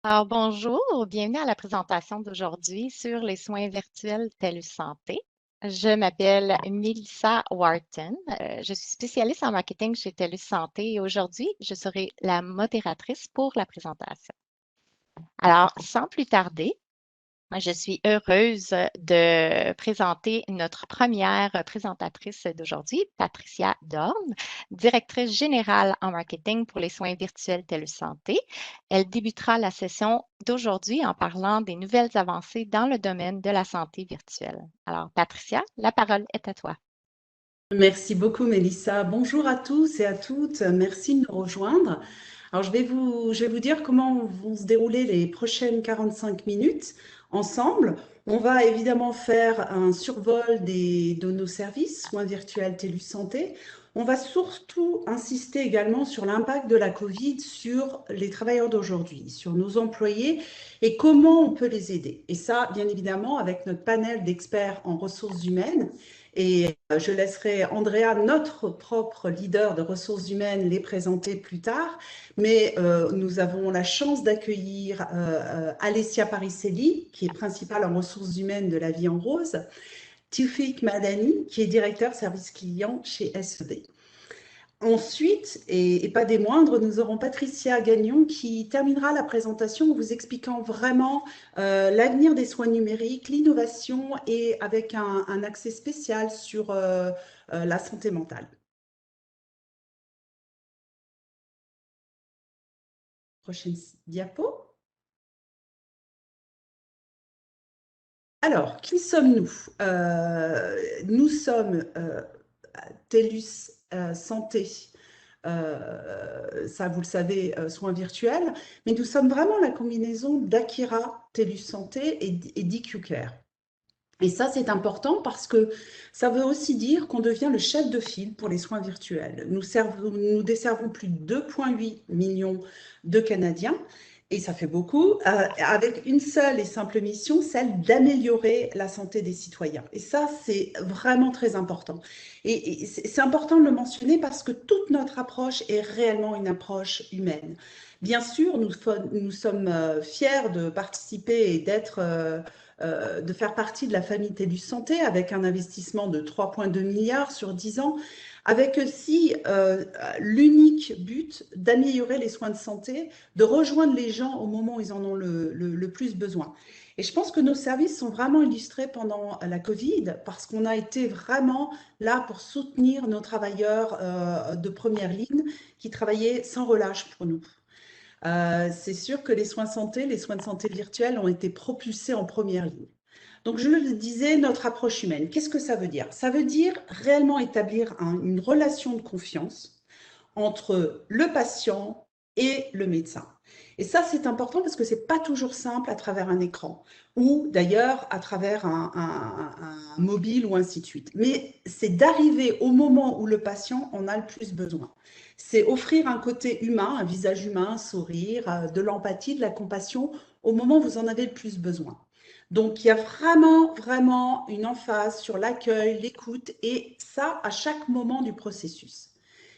Alors, bonjour, bienvenue à la présentation d'aujourd'hui sur les soins virtuels TELUS Santé. Je m'appelle Melissa Wharton. Je suis spécialiste en marketing chez TELUS Santé et aujourd'hui, je serai la modératrice pour la présentation. Alors, sans plus tarder, je suis heureuse de présenter notre première présentatrice d'aujourd'hui, Patricia Dorn, directrice générale en marketing pour les soins virtuels TELUS Santé. Elle débutera la session d'aujourd'hui en parlant des nouvelles avancées dans le domaine de la santé virtuelle. Alors, Patricia, la parole est à toi. Merci beaucoup, Mélissa. Bonjour à tous et à toutes. Merci de nous rejoindre. Alors, je vais vous dire comment vont se dérouler les prochaines 45 minutes ensemble. On va évidemment faire un survol de nos services, soins virtuels TELUS Santé. On va surtout insister également sur l'impact de la Covid sur les travailleurs d'aujourd'hui, sur nos employés et comment on peut les aider. Et ça, bien évidemment, avec notre panel d'experts en ressources humaines. Et je laisserai Andrea, notre propre leader de ressources humaines, les présenter plus tard. Mais nous avons la chance d'accueillir Alessia Pariselli, qui est principale en ressources humaines de La Vie en Rose, Tufik Madani, qui est directeur service client chez SED. Ensuite, et pas des moindres, nous aurons Patricia Gagnon qui terminera la présentation en vous expliquant vraiment l'avenir des soins numériques, l'innovation et avec un accès spécial sur la santé mentale. Prochaine diapo. Alors, qui sommes-nous? Nous sommes TELUS Santé. Ça, vous le savez, soins virtuels, mais nous sommes vraiment la combinaison d'Akira, TELUS Santé et d'EQ Care. Et ça, c'est important parce que ça veut aussi dire qu'on devient le chef de file pour les soins virtuels. Nous desservons plus de 2,8 millions de Canadiens, et ça fait beaucoup, avec une seule et simple mission, celle d'améliorer la santé des citoyens. Et ça, c'est vraiment très important. Et c'est important de le mentionner parce que toute notre approche est réellement une approche humaine. Bien sûr, nous sommes fiers de participer et de faire partie de la famille TELUS Santé avec un investissement de 3,2 milliards sur 10 ans, avec aussi l'unique but d'améliorer les soins de santé, de rejoindre les gens au moment où ils en ont le plus besoin. Et je pense que nos services sont vraiment illustrés pendant la Covid parce qu'on a été vraiment là pour soutenir nos travailleurs de première ligne qui travaillaient sans relâche pour nous. C'est sûr que les soins de santé virtuels ont été propulsés en première ligne. Donc, je le disais, notre approche humaine, qu'est-ce que ça veut dire? Ça veut dire réellement établir une relation de confiance entre le patient et le médecin. Et ça, c'est important parce que c'est pas toujours simple à travers un écran ou d'ailleurs à travers un mobile ou ainsi de suite. Mais c'est d'arriver au moment où le patient en a le plus besoin. C'est offrir un côté humain, un visage humain, un sourire, de l'empathie, de la compassion au moment où vous en avez le plus besoin. Donc, il y a vraiment, vraiment une emphase sur l'accueil, l'écoute et ça à chaque moment du processus.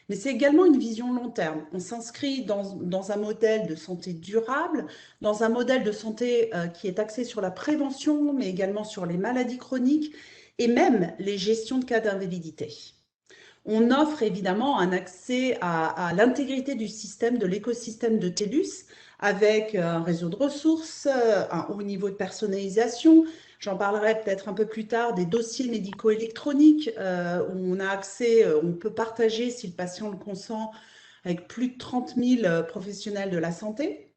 Mais c'est également une vision long terme. On s'inscrit dans un modèle de santé durable, dans un modèle de santé qui est axé sur la prévention, mais également sur les maladies chroniques et même les gestions de cas d'invalidité. On offre évidemment un accès à l'intégrité du système, de l'écosystème de TELUS, avec un réseau de ressources, un haut niveau de personnalisation. J'en parlerai peut-être un peu plus tard des dossiers médicaux électroniques où on a accès, on peut partager si le patient le consent avec plus de 30 000 professionnels de la santé,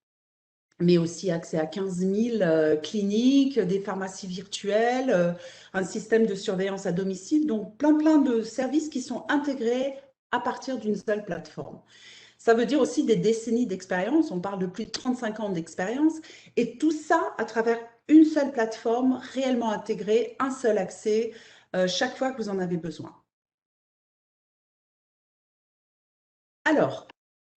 mais aussi accès à 15 000 cliniques, des pharmacies virtuelles, un système de surveillance à domicile, donc plein de services qui sont intégrés à partir d'une seule plateforme. Ça veut dire aussi des décennies d'expérience, on parle de plus de 35 ans d'expérience, et tout ça à travers une seule plateforme réellement intégrée, un seul accès, chaque fois que vous en avez besoin. Alors,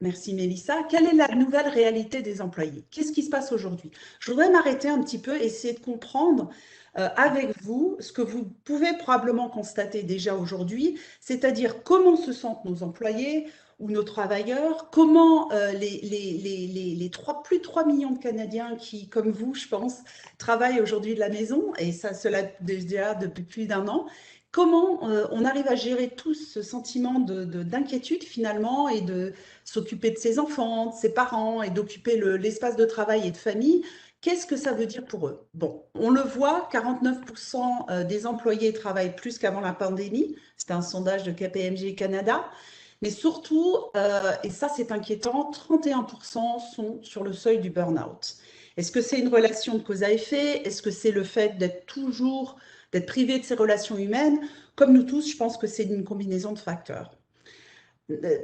merci Mélissa. Quelle est la nouvelle réalité des employés? Qu'est-ce qui se passe aujourd'hui? Je voudrais m'arrêter un petit peu, essayer de comprendre avec vous ce que vous pouvez probablement constater déjà aujourd'hui, c'est-à-dire comment se sentent nos employés ou nos travailleurs, comment plus de 3 millions de Canadiens qui, comme vous, je pense, travaillent aujourd'hui de la maison, et ça, cela déjà depuis plus d'1 an, comment on arrive à gérer tout ce sentiment d'inquiétude finalement et de s'occuper de ses enfants, de ses parents et d'occuper l'espace de travail et de famille. Qu'est-ce que ça veut dire pour eux? Bon, on le voit, 49% des employés travaillent plus qu'avant la pandémie. C'était un sondage de KPMG Canada. Mais surtout, et ça c'est inquiétant, 31% sont sur le seuil du burn-out. Est-ce que c'est une relation de cause à effet? Est-ce que c'est le fait d'être privé de ses relations humaines? Comme nous tous, je pense que c'est une combinaison de facteurs.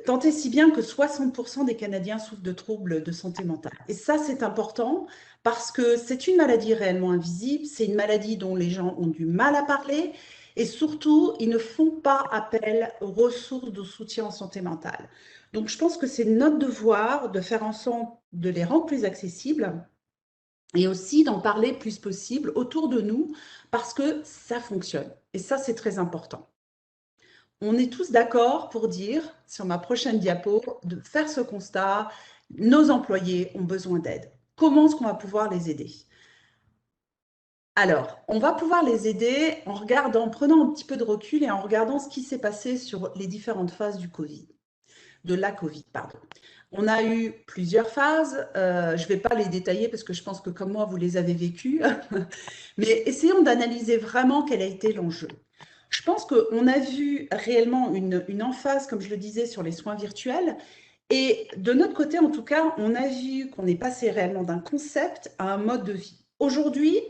Tant et si bien que 60% des Canadiens souffrent de troubles de santé mentale. Et ça, c'est important parce que c'est une maladie réellement invisible, c'est une maladie dont les gens ont du mal à parler et surtout, ils ne font pas appel aux ressources de soutien en santé mentale. Donc, je pense que c'est notre devoir de faire en sorte de les rendre plus accessibles et aussi d'en parler le plus possible autour de nous parce que ça fonctionne. Et ça, c'est très important. On est tous d'accord pour dire, sur ma prochaine diapo, de faire ce constat, nos employés ont besoin d'aide. Comment est-ce qu'on va pouvoir les aider? Alors, on va pouvoir les aider en prenant un petit peu de recul et en regardant ce qui s'est passé sur les différentes phases de la Covid, pardon. On a eu plusieurs phases, je ne vais pas les détailler parce que je pense que comme moi, vous les avez vécues, mais essayons d'analyser vraiment quel a été l'enjeu. Je pense qu'on a vu réellement une emphase, comme je le disais, sur les soins virtuels. Et de notre côté, en tout cas, on a vu qu'on est passé réellement d'un concept à un mode de vie. Aujourd'hui,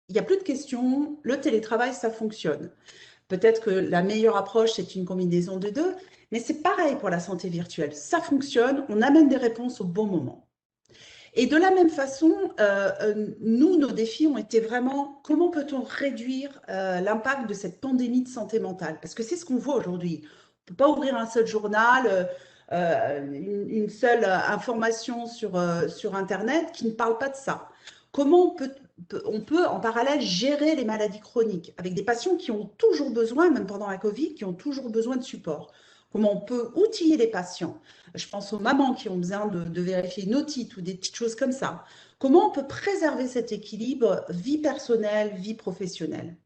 il n'y a plus de questions, le télétravail, ça fonctionne. Peut-être que la meilleure approche, c'est une combinaison des deux, mais c'est pareil pour la santé virtuelle. Ça fonctionne, on amène des réponses au bon moment. Et de la même façon, nous, nos défis ont été vraiment comment peut-on réduire l'impact de cette pandémie de santé mentale? Parce que c'est ce qu'on voit aujourd'hui. On ne peut pas ouvrir un seul journal, une seule information sur Internet qui ne parle pas de ça. Comment on peut en parallèle gérer les maladies chroniques avec des patients qui ont toujours besoin, même pendant la Covid, qui ont toujours besoin de support? Comment on peut outiller les patients? Je pense aux mamans qui ont besoin de vérifier une otite ou des petites choses comme ça. Comment on peut préserver cet équilibre vie personnelle, vie professionnelle?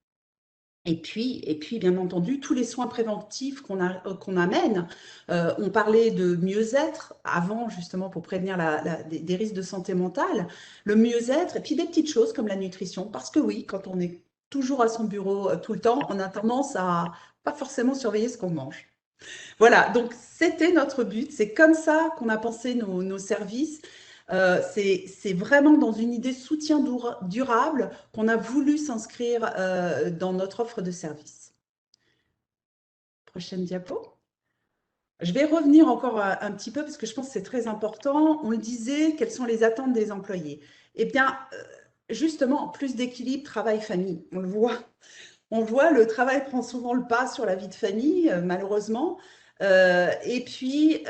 Et puis, bien entendu, tous les soins préventifs qu'on amène. On parlait de mieux-être avant, justement, pour prévenir des risques de santé mentale. Le mieux-être, et puis des petites choses comme la nutrition. Parce que oui, quand on est toujours à son bureau tout le temps, on a tendance à pas forcément surveiller ce qu'on mange. Voilà, donc c'était notre but. C'est comme ça qu'on a pensé nos services. C'est vraiment dans une idée soutien durable qu'on a voulu s'inscrire dans notre offre de service. Prochaine diapo. Je vais revenir encore un petit peu parce que je pense que c'est très important. On le disait, quelles sont les attentes des employés? Eh bien, justement, plus d'équilibre travail-famille. On le voit. On voit, le travail prend souvent le pas sur la vie de famille, malheureusement. Et puis,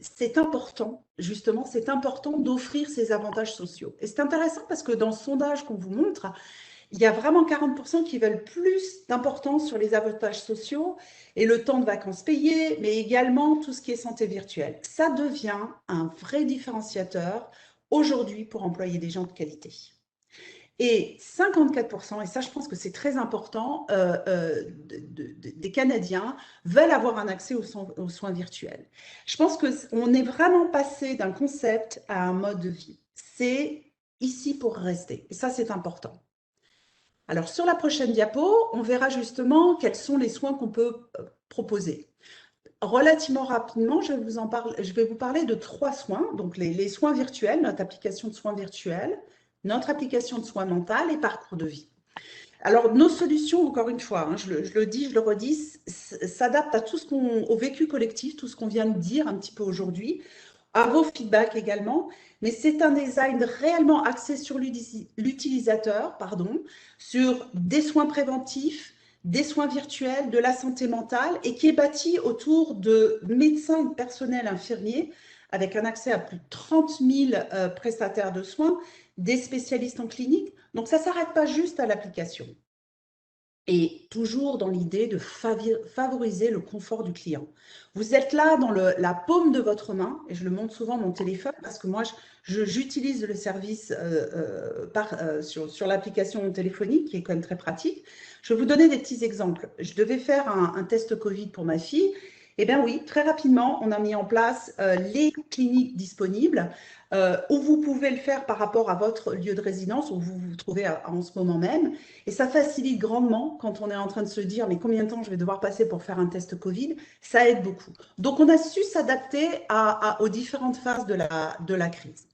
c'est important, justement, c'est important d'offrir ces avantages sociaux. Et c'est intéressant parce que dans le sondage qu'on vous montre, il y a vraiment 40% qui veulent plus d'importance sur les avantages sociaux et le temps de vacances payé, mais également tout ce qui est santé virtuelle. Ça devient un vrai différenciateur aujourd'hui pour employer des gens de qualité. Et 54%, et ça je pense que c'est très important, des Canadiens veulent avoir un accès aux soins virtuels. Je pense qu'on est vraiment passé d'un concept à un mode de vie. C'est ici pour rester. Et ça, c'est important. Alors, sur la prochaine diapo, on verra justement quels sont les soins qu'on peut proposer. Relativement rapidement, je vais vous parler de 3 soins. Donc, les soins virtuels, notre application de soins virtuels, notre application de soins mentaux et parcours de vie. Alors, nos solutions, encore une fois, je le dis, je le redis, s'adaptent à au vécu collectif, tout ce qu'on vient de dire un petit peu aujourd'hui, à vos feedbacks également, mais c'est un design réellement axé sur l'utilisateur, sur des soins préventifs, des soins virtuels, de la santé mentale, et qui est bâti autour de médecins et de personnel infirmier, avec un accès à plus de 30 000 prestataires de soins, des spécialistes en clinique. Donc, ça ne s'arrête pas juste à l'application. et toujours dans l'idée de favoriser le confort du client. Vous êtes là dans la paume de votre main, et je le montre souvent mon téléphone parce que moi, j'utilise le service sur l'application téléphonique qui est quand même très pratique. Je vais vous donner des petits exemples. Je devais faire un test Covid pour ma fille. Eh bien oui, très rapidement, on a mis en place les cliniques disponibles où vous pouvez le faire par rapport à votre lieu de résidence où vous vous trouvez en ce moment même. Et ça facilite grandement quand on est en train de se dire mais combien de temps je vais devoir passer pour faire un test Covid. Ça aide beaucoup. Donc on a su s'adapter aux différentes phases de la crise.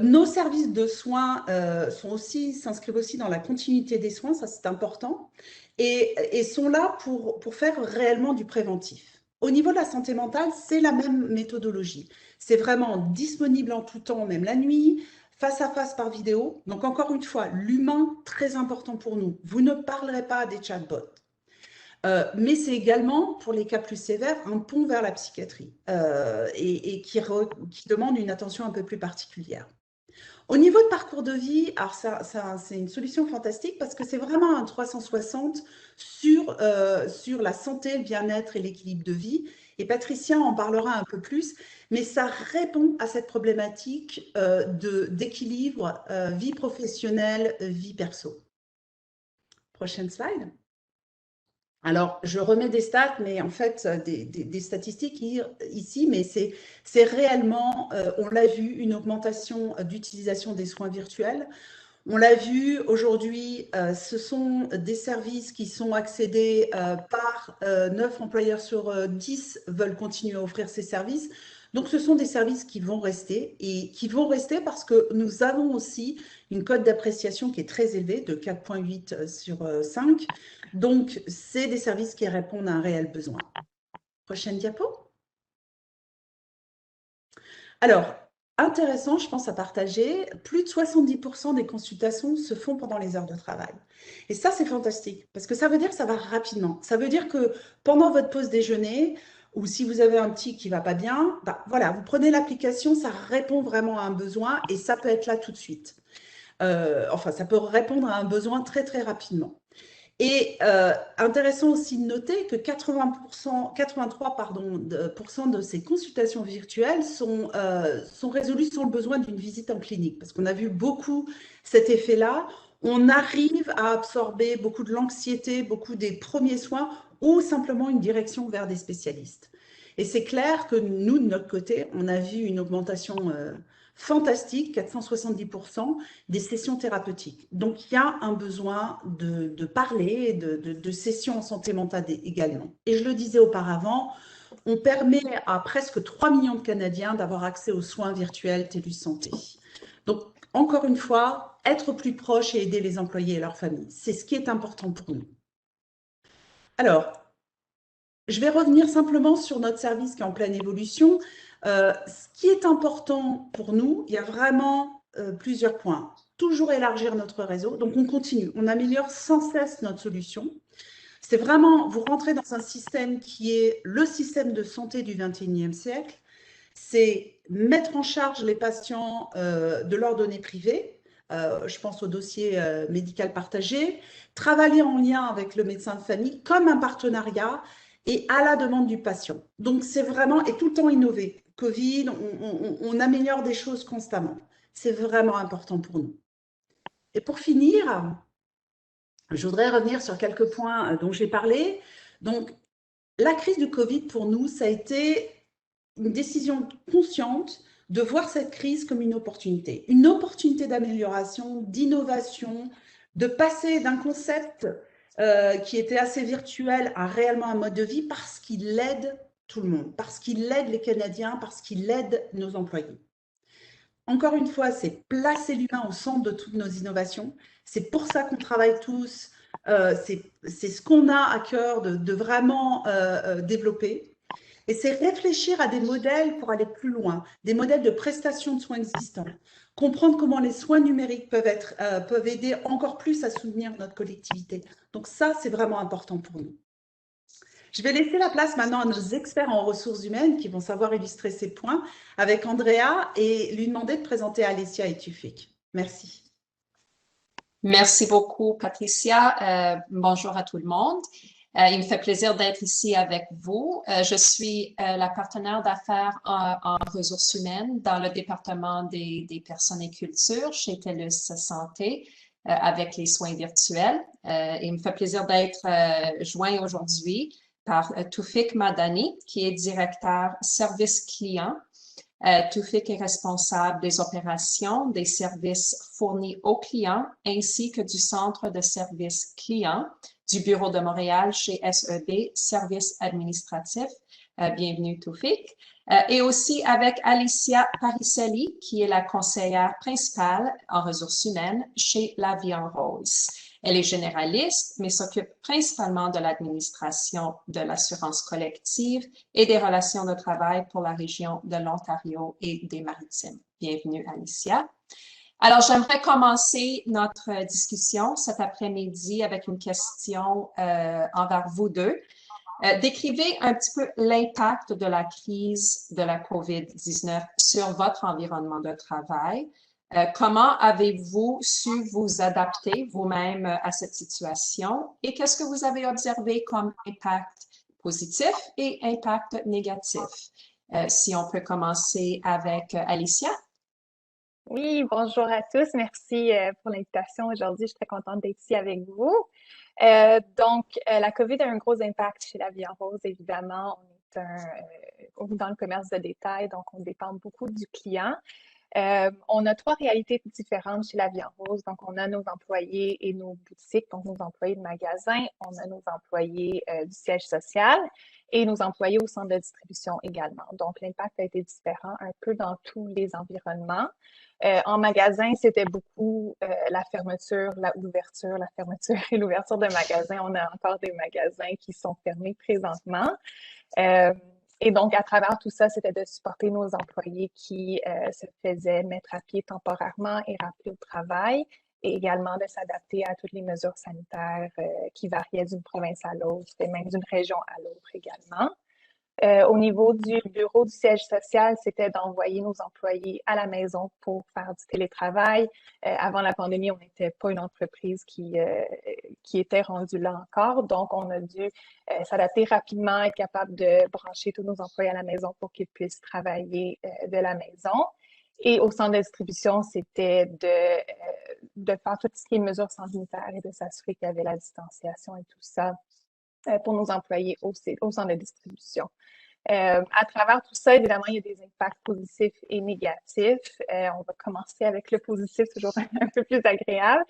Nos services de soins s'inscrivent aussi dans la continuité des soins, ça c'est important, et sont là pour faire réellement du préventif. Au niveau de la santé mentale, c'est la même méthodologie. C'est vraiment disponible en tout temps, même la nuit, face à face par vidéo. Donc encore une fois, l'humain, très important pour nous. Vous ne parlerez pas à des chatbots. Mais c'est également, pour les cas plus sévères, un pont vers la psychiatrie et qui demande une attention un peu plus particulière. Au niveau de parcours de vie, alors c'est une solution fantastique parce que c'est vraiment un 360 sur la santé, le bien-être et l'équilibre de vie. Et Patricia en parlera un peu plus, mais ça répond à cette problématique d'équilibre vie professionnelle, vie perso. Prochaine slide. Alors, je remets des stats, mais en fait, des statistiques ici, mais c'est réellement, on l'a vu, une augmentation d'utilisation des soins virtuels. On l'a vu aujourd'hui, ce sont des services qui sont accédés par 9 employeurs sur 10 veulent continuer à offrir ces services. Donc, ce sont des services qui vont rester et qui vont rester parce que nous avons aussi une cote d'appréciation qui est très élevée de 4,8 sur 5. Donc, c'est des services qui répondent à un réel besoin. Prochaine diapo. Alors, intéressant, je pense à partager, plus de 70% des consultations se font pendant les heures de travail. Et ça, c'est fantastique, parce que ça veut dire que ça va rapidement. Ça veut dire que pendant votre pause déjeuner, ou si vous avez un petit qui ne va pas bien, bah, voilà, vous prenez l'application, ça répond vraiment à un besoin, et ça peut être là tout de suite. Enfin, ça peut répondre à un besoin très, très rapidement. Et intéressant aussi de noter que 83% de ces consultations virtuelles sont résolues sans le besoin d'une visite en clinique. Parce qu'on a vu beaucoup cet effet-là. On arrive à absorber beaucoup de l'anxiété, beaucoup des premiers soins ou simplement une direction vers des spécialistes. Et c'est clair que nous, de notre côté, on a vu une augmentation fantastique, 470%, des sessions thérapeutiques. Donc, il y a un besoin de parler, de sessions en santé mentale également. Et je le disais auparavant, on permet à presque 3 millions de Canadiens d'avoir accès aux soins virtuels TELUS Santé. Donc, encore une fois, être plus proche et aider les employés et leurs familles, c'est ce qui est important pour nous. Alors, je vais revenir simplement sur notre service qui est en pleine évolution. Ce qui est important pour nous, il y a vraiment plusieurs points. Toujours élargir notre réseau. Donc, on continue. On améliore sans cesse notre solution. C'est vraiment, vous rentrez dans un système qui est le système de santé du 21e siècle. C'est mettre en charge les patients de leurs données privées. Je pense au dossier médical partagé. Travailler en lien avec le médecin de famille comme un partenariat et à la demande du patient. Donc, c'est vraiment, et tout le temps innover. Covid, on améliore des choses constamment. C'est vraiment important pour nous. Et pour finir, je voudrais revenir sur quelques points dont j'ai parlé. Donc, la crise du Covid, pour nous, ça a été une décision consciente de voir cette crise comme une opportunité d'amélioration, d'innovation, de passer d'un concept qui était assez virtuel à réellement un mode de vie parce qu'il aide tout le monde, parce qu'il aide les Canadiens, parce qu'il aide nos employés. Encore une fois, c'est placer l'humain au centre de toutes nos innovations. C'est pour ça qu'on travaille tous. C'est ce qu'on a à cœur de vraiment développer. Et c'est réfléchir à des modèles pour aller plus loin, des modèles de prestation de soins existants. Comprendre comment les soins numériques peuvent aider encore plus à soutenir notre collectivité. Donc ça, c'est vraiment important pour nous. Je vais laisser la place maintenant à nos experts en ressources humaines qui vont savoir illustrer ces points avec Andrea et lui demander de présenter Alessia et Tufik. Merci. Merci beaucoup, Patricia. Bonjour à tout le monde. Il me fait plaisir d'être ici avec vous. Je suis la partenaire d'affaires en ressources humaines dans le département des personnes et cultures chez TELUS Santé avec les soins virtuels. Il me fait plaisir d'être joint aujourd'hui par Toufik Madani, qui est directeur service client. Toufik est responsable des opérations, des services fournis aux clients ainsi que du centre de services clients du bureau de Montréal chez SEB, Services administratifs. Bienvenue Toufik. Et aussi avec Alicia Pariselli, qui est la conseillère principale en ressources humaines chez La Vie en Rose. Elle est généraliste, mais s'occupe principalement de l'administration de l'assurance collective et des relations de travail pour la région de l'Ontario et des Maritimes. Bienvenue, Alicia. Alors, j'aimerais commencer notre discussion cet après-midi avec une question envers vous deux. Décrivez un petit peu l'impact de la crise de la COVID-19 sur votre environnement de travail. Comment avez-vous su vous adapter vous-même à cette situation et qu'est-ce que vous avez observé comme impact positif et impact négatif? Si on peut commencer avec Alicia. Oui, bonjour à tous. Merci pour l'invitation aujourd'hui. Je suis très contente d'être ici avec vous. La COVID a un gros impact chez La Vie en Rose, évidemment. On est dans le commerce de détail, donc on dépend beaucoup du client. On a trois réalités différentes chez La Vie en Rose. Donc, on a nos employés et nos boutiques, donc nos employés de magasin. On a nos employés du siège social et nos employés au centre de distribution également. Donc, l'impact a été différent un peu dans tous les environnements. En magasin, c'était beaucoup la fermeture, l'ouverture, la fermeture et l'ouverture de magasins. On a encore des magasins qui sont fermés présentement. Et donc, à travers tout ça, c'était de supporter nos employés qui se faisaient mettre à pied temporairement et rappeler au travail, et également de s'adapter à toutes les mesures sanitaires qui variaient d'une province à l'autre et même d'une région à l'autre également. Au niveau du bureau du siège social, c'était d'envoyer nos employés à la maison pour faire du télétravail. Avant la pandémie, on n'était pas une entreprise qui était rendue là encore. Donc, on a dû s'adapter rapidement, être capable de brancher tous nos employés à la maison pour qu'ils puissent travailler de la maison. Et au centre de distribution, c'était de faire toutes ces mesures sanitaires et de s'assurer qu'il y avait la distanciation et tout ça pour nos employés au centre de distribution. À travers tout ça, évidemment, il y a des impacts positifs et négatifs. On va commencer avec le positif, toujours un peu plus agréable.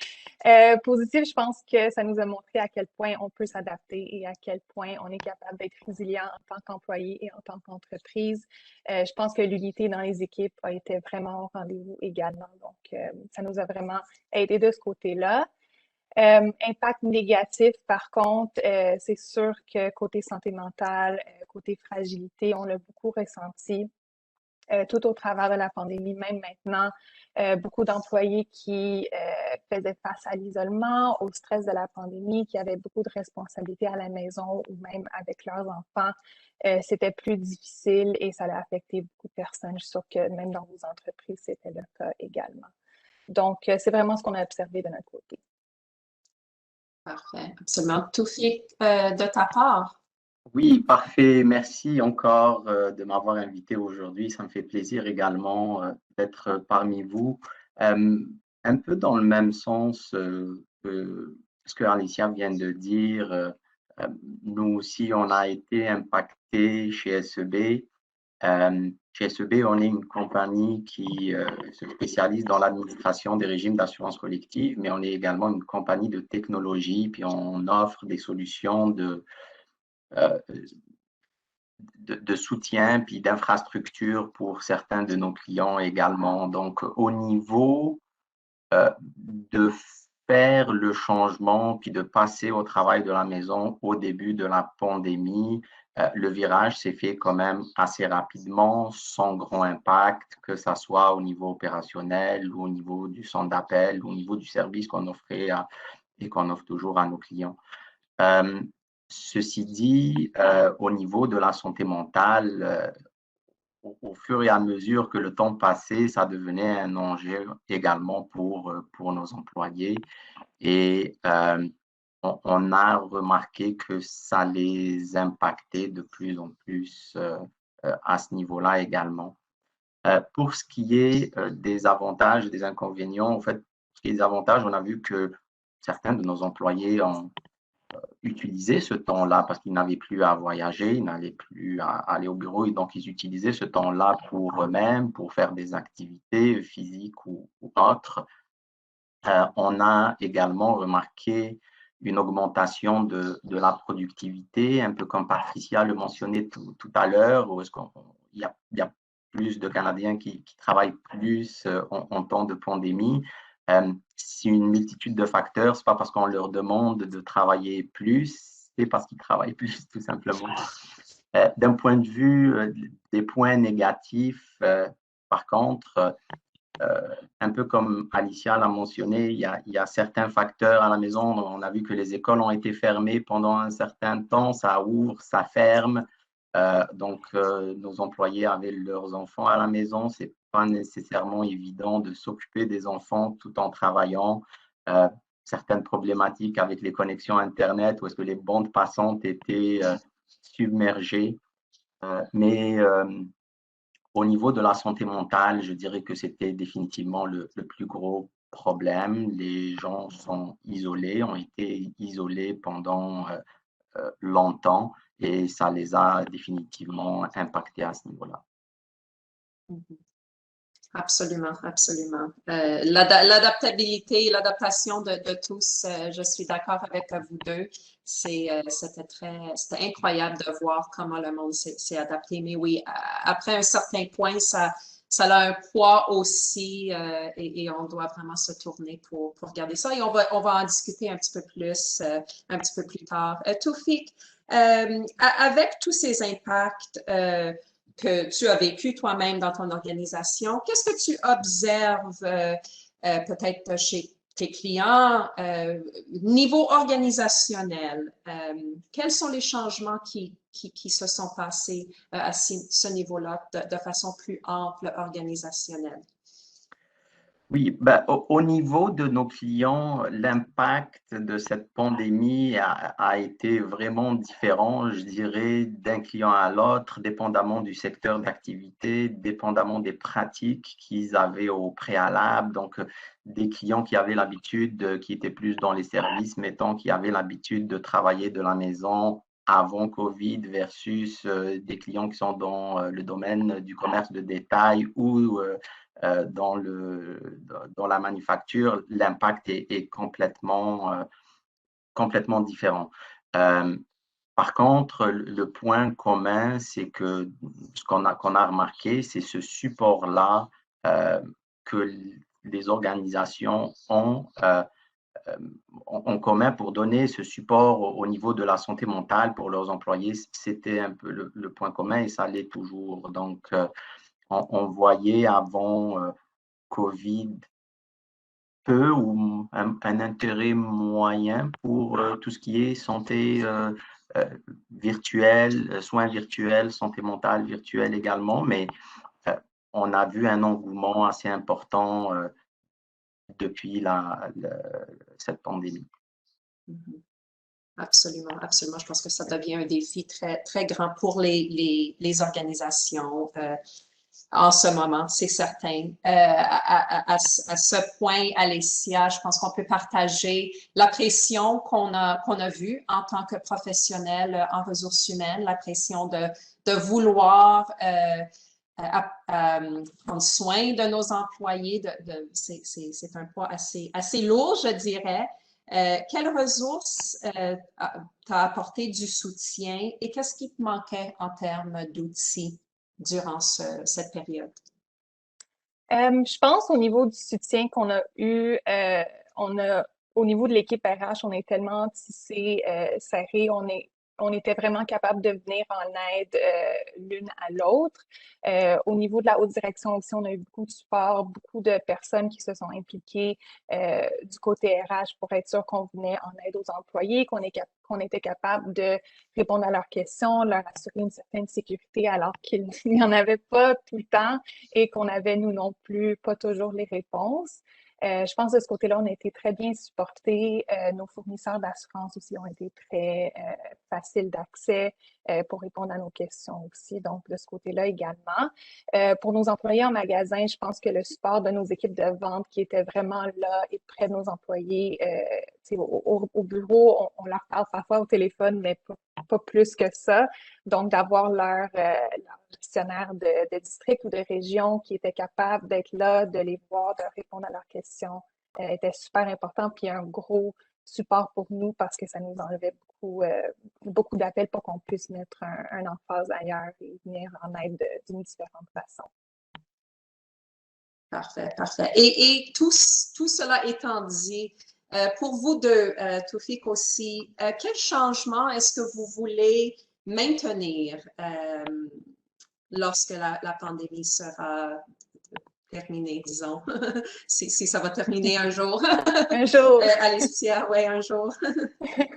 Positif, je pense que ça nous a montré à quel point on peut s'adapter et à quel point on est capable d'être résilient en tant qu'employé et en tant qu'entreprise. Je pense que l'unité dans les équipes a été vraiment au rendez-vous également. Donc, ça nous a vraiment aidé de ce côté-là. Impact négatif, par contre, c'est sûr que côté santé mentale, côté fragilité, on l'a beaucoup ressenti tout au travers de la pandémie, même maintenant. Beaucoup d'employés qui faisaient face à l'isolement, au stress de la pandémie, qui avaient beaucoup de responsabilités à la maison ou même avec leurs enfants. C'était plus difficile et ça a affecté beaucoup de personnes. Je suis sûre que même dans vos entreprises, c'était le cas également. Donc, c'est vraiment ce qu'on a observé de notre côté. Parfait, absolument. Toufik, de ta part. Oui, parfait. Merci encore de m'avoir invité aujourd'hui. Ça me fait plaisir également d'être parmi vous. Un peu dans le même sens que ce que Alicia vient de dire, nous aussi, on a été impactés chez SEB. Chez SEB, on est une compagnie qui se spécialise dans l'administration des régimes d'assurance collective, mais on est également une compagnie de technologie, puis on offre des solutions de soutien puis d'infrastructure pour certains de nos clients également. Donc, au niveau de faire le changement puis de passer au travail de la maison au début de la pandémie, le virage s'est fait quand même assez rapidement, sans grand impact, que ce soit au niveau opérationnel ou au niveau du centre d'appel ou au niveau du service qu'on offrait et qu'on offre toujours à nos clients. Ceci dit, au niveau de la santé mentale, au fur et à mesure que le temps passait, ça devenait un enjeu également pour nos employés. Et on a remarqué que ça les impactait de plus en plus à ce niveau-là également. Pour ce qui est des avantages et des inconvénients, en fait, pour ce qui est des avantages, on a vu que certains de nos employés ont utilisé ce temps-là parce qu'ils n'avaient plus à voyager, ils n'allaient plus à aller au bureau, et donc ils utilisaient ce temps-là pour eux-mêmes, pour faire des activités physiques ou autres. On a également remarqué une augmentation de la productivité, un peu comme Patricia le mentionnait tout à l'heure, où il y a plus de Canadiens qui travaillent plus en temps de pandémie. C'est une multitude de facteurs. Ce n'est pas parce qu'on leur demande de travailler plus, c'est parce qu'ils travaillent plus, tout simplement. D'un point de vue des points négatifs, par contre, un peu comme Alicia l'a mentionné, il y a certains facteurs à la maison. On a vu que les écoles ont été fermées pendant un certain temps, ça ouvre, ça ferme. Donc, nos employés avaient leurs enfants à la maison. Ce n'est pas nécessairement évident de s'occuper des enfants tout en travaillant. Certaines problématiques avec les connexions Internet, où est-ce que les bandes passantes étaient submergées. Mais au niveau de la santé mentale, je dirais que c'était définitivement le plus gros problème. Les gens sont isolés, ont été isolés pendant longtemps et ça les a définitivement impactés à ce niveau-là. Absolument, absolument. L'adaptabilité, l'adaptation de tous, je suis d'accord avec vous deux. C'était incroyable de voir comment le monde s'est adapté. Mais oui, après un certain point, ça a un poids aussi et on doit vraiment se tourner pour regarder ça. Et on va en discuter un petit peu plus tard. Toufik, avec tous ces impacts, que tu as vécu toi-même dans ton organisation. Qu'est-ce que tu observes peut-être chez tes clients, niveau organisationnel? Quels sont les changements qui se sont passés à ce niveau-là de façon plus ample organisationnelle? Oui, ben, au niveau de nos clients, l'impact de cette pandémie a été vraiment différent, je dirais, d'un client à l'autre, dépendamment du secteur d'activité, dépendamment des pratiques qu'ils avaient au préalable. Donc, des clients qui avaient l'habitude, qui étaient plus dans les services, mettons, qui avaient l'habitude de travailler de la maison avant Covid versus des clients qui sont dans le domaine du commerce de détail ou dans la manufacture, l'impact est complètement différent. Par contre, le point commun, c'est que ce qu'on a remarqué, c'est ce support-là que les organisations ont en commun pour donner ce support au niveau de la santé mentale pour leurs employés. C'était un peu le point commun et ça l'est toujours. Donc, on voyait avant Covid peu ou un intérêt moyen pour tout ce qui est santé virtuelle, soins virtuels, santé mentale virtuelle également, mais on a vu un engouement assez important depuis cette pandémie. Absolument, absolument. Je pense que ça devient un défi très, très grand pour les organisations en ce moment, c'est certain. À ce point, Alessia, je pense qu'on peut partager la pression qu'on a vue en tant que professionnel en ressources humaines, la pression de vouloir prendre soin de nos employés. C'est un poids assez lourd, je dirais. Quelles ressources t'as apporté du soutien et qu'est-ce qui te manquait en termes d'outils durant cette période? Je pense au niveau du soutien qu'on a eu, au niveau de l'équipe RH, on est tellement tissé, serré, on est on était vraiment capable de venir en aide l'une à l'autre. Au niveau de la haute direction aussi, on a eu beaucoup de support, beaucoup de personnes qui se sont impliquées du côté RH pour être sûr qu'on venait en aide aux employés, qu'on était capable de répondre à leurs questions, leur assurer une certaine sécurité alors qu'il n'y en avait pas tout le temps et qu'on avait, nous non plus, pas toujours les réponses. Je pense que de ce côté-là, on a été très bien supportés. Nos fournisseurs d'assurance aussi ont été très faciles d'accès pour répondre à nos questions aussi. Donc, de ce côté-là également. Pour nos employés en magasin, je pense que le support de nos équipes de vente qui étaient vraiment là et près de nos employés, au bureau, on leur parle parfois au téléphone, mais pas plus que ça. Donc, d'avoir leur gestionnaire de district ou de région qui était capable d'être là, de les voir, de répondre à leurs questions, était super important. Puis un gros support pour nous parce que ça nous enlevait beaucoup d'appels pour qu'on puisse mettre un emphase ailleurs et venir en aide d'une différente façon. Parfait, parfait. Et tout cela étant dit, pour vous deux, Toufiq aussi, quel changement est-ce que vous voulez maintenir lorsque la pandémie sera terminée, disons, si ça va terminer un jour? Un jour. Alicia, oui, un jour.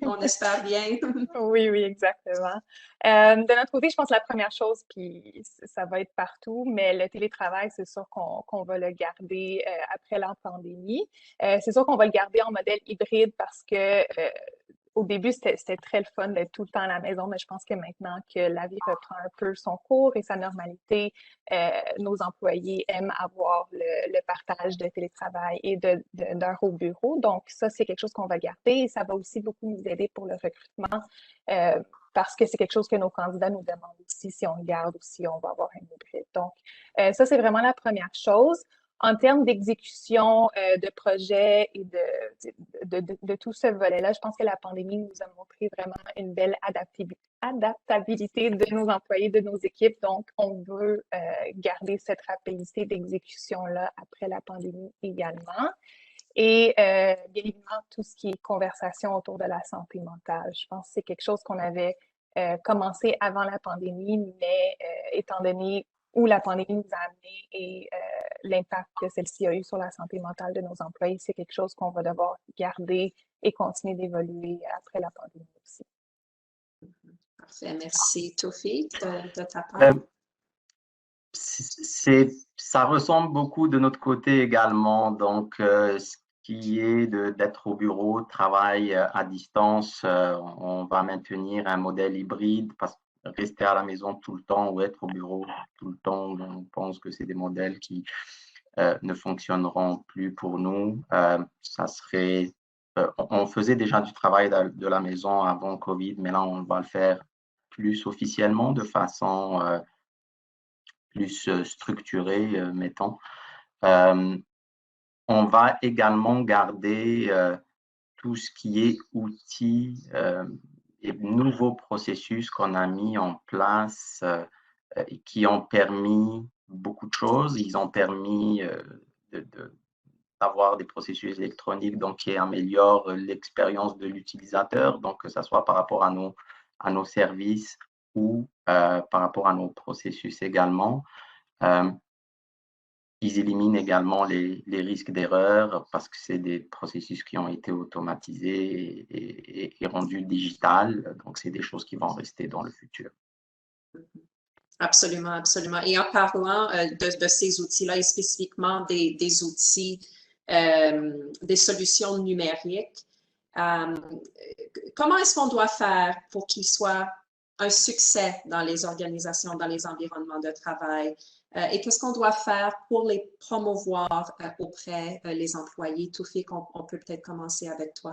On espère bien. Oui, oui, exactement. De notre côté, je pense que la première chose, puis ça va être partout, mais le télétravail, c'est sûr qu'on va le garder après la pandémie. C'est sûr qu'on va le garder en modèle hybride parce que au début, c'était très le fun d'être tout le temps à la maison, mais je pense que maintenant que la vie reprend un peu son cours et sa normalité, nos employés aiment avoir le partage de télétravail et d'heures au bureau. Donc, ça, c'est quelque chose qu'on va garder et ça va aussi beaucoup nous aider pour le recrutement parce que c'est quelque chose que nos candidats nous demandent aussi si on le garde ou si on va avoir un hybride. Donc, ça, c'est vraiment la première chose. En termes d'exécution de projets et de tout ce volet-là, je pense que la pandémie nous a montré vraiment une belle adaptabilité de nos employés, de nos équipes. Donc, on veut garder cette rapidité d'exécution-là après la pandémie également. Et bien évidemment, tout ce qui est conversation autour de la santé mentale. Je pense que c'est quelque chose qu'on avait commencé avant la pandémie, mais étant donné où la pandémie nous a amené et l'impact que celle-ci a eu sur la santé mentale de nos employés, c'est quelque chose qu'on va devoir garder et continuer d'évoluer après la pandémie aussi. Parfait. Merci, Toufiq, de ta part. Ça ressemble beaucoup de notre côté également. Donc, ce qui est d'être au bureau, travail à distance, on va maintenir un modèle hybride parce que rester à la maison tout le temps ou être au bureau tout le temps, on pense que c'est des modèles qui ne fonctionneront plus pour nous. Ça serait, on faisait déjà du travail de la maison avant Covid, mais là, on va le faire plus officiellement de façon plus structurée, mettons. On va également garder tout ce qui est outils et nouveaux processus qu'on a mis en place et qui ont permis beaucoup de choses. Ils ont permis d'avoir des processus électroniques donc, qui améliorent l'expérience de l'utilisateur, donc que ce soit par rapport à nos services ou par rapport à nos processus également. Ils éliminent également les risques d'erreur parce que c'est des processus qui ont été automatisés et rendus digital. Donc, c'est des choses qui vont rester dans le futur. Absolument, absolument. Et en parlant de ces outils-là et spécifiquement des outils, des solutions numériques, comment est-ce qu'on doit faire pour qu'ils soient un succès dans les organisations, dans les environnements de travail? Et qu'est-ce qu'on doit faire pour les promouvoir auprès des employés? Toufiq, on peut peut-être commencer avec toi.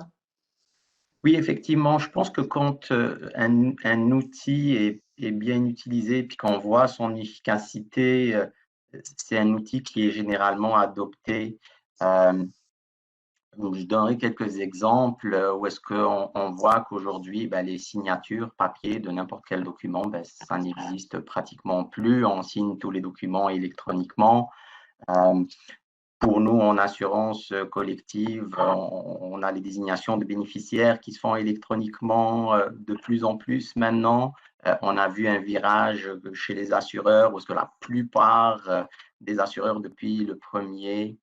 Oui, effectivement, je pense que quand un outil est bien utilisé puis qu'on voit son efficacité, c'est un outil qui est généralement adopté. Donc, je donnerai quelques exemples où est-ce qu'on voit qu'aujourd'hui, les signatures papier de n'importe quel document, ça n'existe pratiquement plus. On signe tous les documents électroniquement. Pour nous, en assurance collective, on a les désignations de bénéficiaires qui se font électroniquement de plus en plus maintenant. On a vu un virage chez les assureurs parce que la plupart des assureurs, depuis le 1er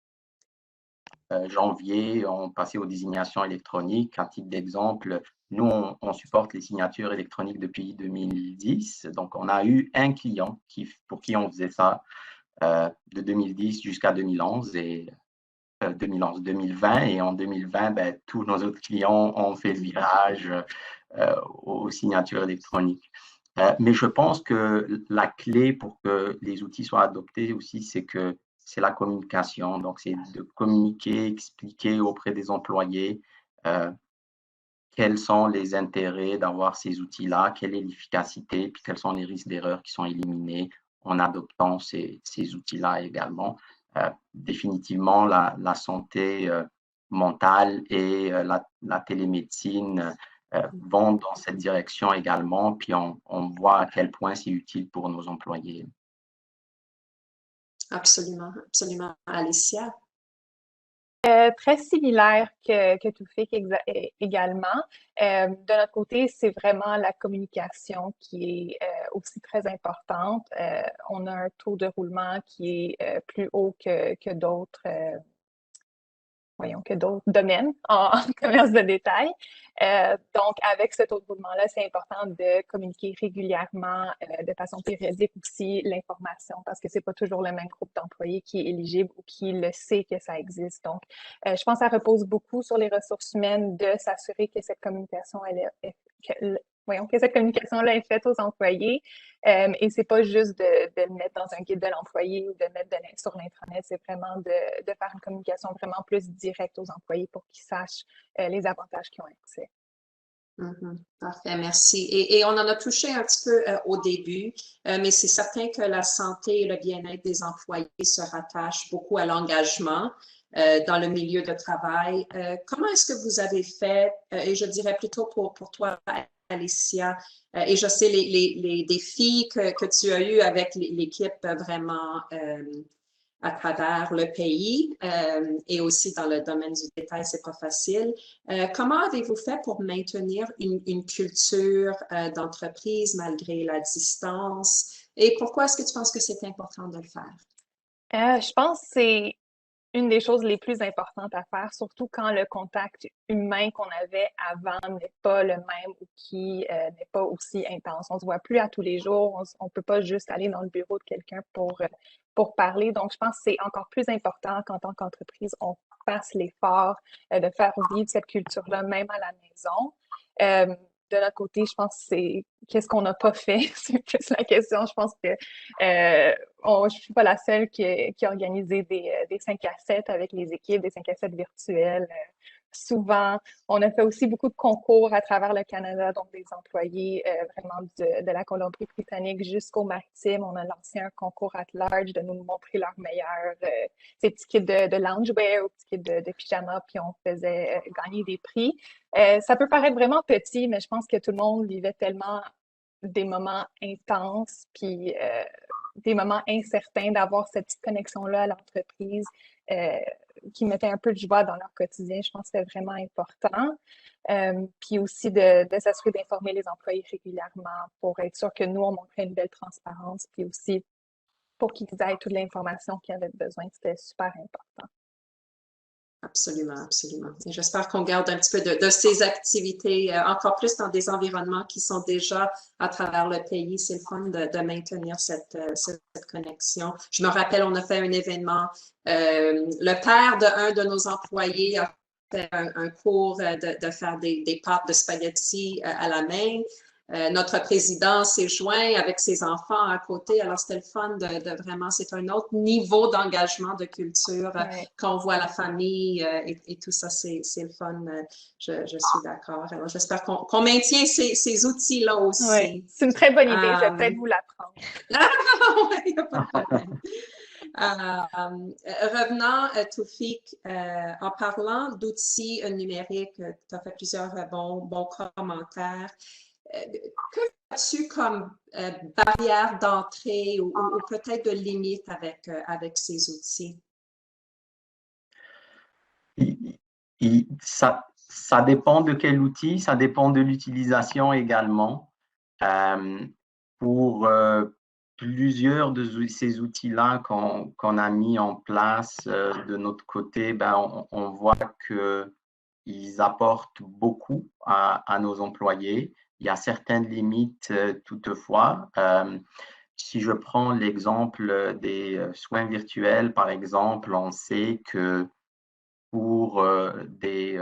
janvier, ont passé aux désignations électroniques. À titre d'exemple, nous, on supporte les signatures électroniques depuis 2010. Donc, on a eu un client pour qui on faisait ça de 2010 jusqu'à 2011 et 2020. Et en 2020, ben, tous nos autres clients ont fait le virage aux signatures électroniques. Mais je pense que la clé pour que les outils soient adoptés aussi, c'est la communication. Donc, c'est de communiquer, expliquer auprès des employés quels sont les intérêts d'avoir ces outils-là, quelle est l'efficacité, puis quels sont les risques d'erreur qui sont éliminés en adoptant ces outils-là également. Définitivement, la santé mentale et la télémédecine vont dans cette direction également, puis on voit à quel point c'est utile pour nos employés. Absolument, absolument. Alicia? Très similaire que Toufik également. De notre côté, c'est vraiment la communication qui est aussi très importante. On a un taux de roulement qui est plus haut que d'autres domaines en commerce de détail. Donc, avec ce taux de roulement-là, c'est important de communiquer régulièrement, de façon périodique aussi, l'information, parce que c'est pas toujours le même groupe d'employés qui est éligible ou qui le sait que ça existe. Donc, je pense que ça repose beaucoup sur les ressources humaines de s'assurer que cette communication, que cette communication-là est faite aux employés. Et c'est pas juste de le mettre dans un guide de l'employé ou de mettre sur l'intranet, c'est vraiment de faire une communication vraiment plus directe aux employés pour qu'ils sachent les avantages qu'ils ont accès. Parfait, merci. Et on en a touché un petit peu au début, mais c'est certain que la santé et le bien-être des employés se rattachent beaucoup à l'engagement dans le milieu de travail. Comment est-ce que vous avez fait, et je dirais plutôt pour toi, Alicia, et je sais les défis que tu as eus avec l'équipe vraiment à travers le pays et aussi dans le domaine du détail, c'est pas facile. Comment avez-vous fait pour maintenir une culture d'entreprise malgré la distance? Et pourquoi est-ce que tu penses que c'est important de le faire? Je pense que c'est une des choses les plus importantes à faire, surtout quand le contact humain qu'on avait avant n'est pas le même ou qui n'est pas aussi intense. On se voit plus à tous les jours, on peut pas juste aller dans le bureau de quelqu'un pour parler. Donc, je pense que c'est encore plus important qu'en tant qu'entreprise, on fasse l'effort de faire vivre cette culture-là, même à la maison. De notre côté, je pense que c'est qu'est-ce qu'on n'a pas fait, c'est plus la question. Je pense que je suis pas la seule qui a organisé des 5 à 7 avec les équipes, des 5 à 7 virtuels. Souvent, on a fait aussi beaucoup de concours à travers le Canada, donc des employés vraiment de la Colombie-Britannique jusqu'au Maritime. On a lancé un concours at large de nous montrer leurs meilleurs, ces petits kits de loungewear ou petits kits de pyjama, puis on faisait gagner des prix. Ça peut paraître vraiment petit, mais je pense que tout le monde vivait tellement des moments intenses, puis des moments incertains, d'avoir cette petite connexion-là à l'entreprise qui mettait un peu de joie dans leur quotidien. Je pense que c'était vraiment important. Puis aussi de s'assurer d'informer les employés régulièrement pour être sûr que nous, on montrait une belle transparence, puis aussi pour qu'ils aient toute l'information qu'ils avaient besoin. C'était super important. Absolument, absolument. Et j'espère qu'on garde un petit peu de ces activités, encore plus dans des environnements qui sont déjà à travers le pays. C'est le fun de maintenir cette connexion. Je me rappelle, on a fait un événement. Le père d'un de nos employés a fait un cours de faire des pâtes de spaghettis à la main. Notre président s'est joint avec ses enfants à côté. Alors, c'était le fun de vraiment, c'est un autre niveau d'engagement, de culture quand on voit la famille et tout ça, c'est le fun. Je suis d'accord. Alors, j'espère qu'on maintient ces outils-là aussi. Oui, c'est une très bonne idée. Je vais peut-être vous l'apprendre. Oui, il n'y a pas de problème. Revenant, Toufik, en parlant d'outils numériques, tu as fait plusieurs bons commentaires. Que as-tu comme barrière d'entrée ou peut-être de limite avec ces outils? Ça dépend de quel outil, ça dépend de l'utilisation également. Pour plusieurs de ces outils-là qu'on a mis en place de notre côté, on voit qu'ils apportent beaucoup à nos employés. Il y a certaines limites toutefois. Si je prends l'exemple des soins virtuels, par exemple, on sait que pour des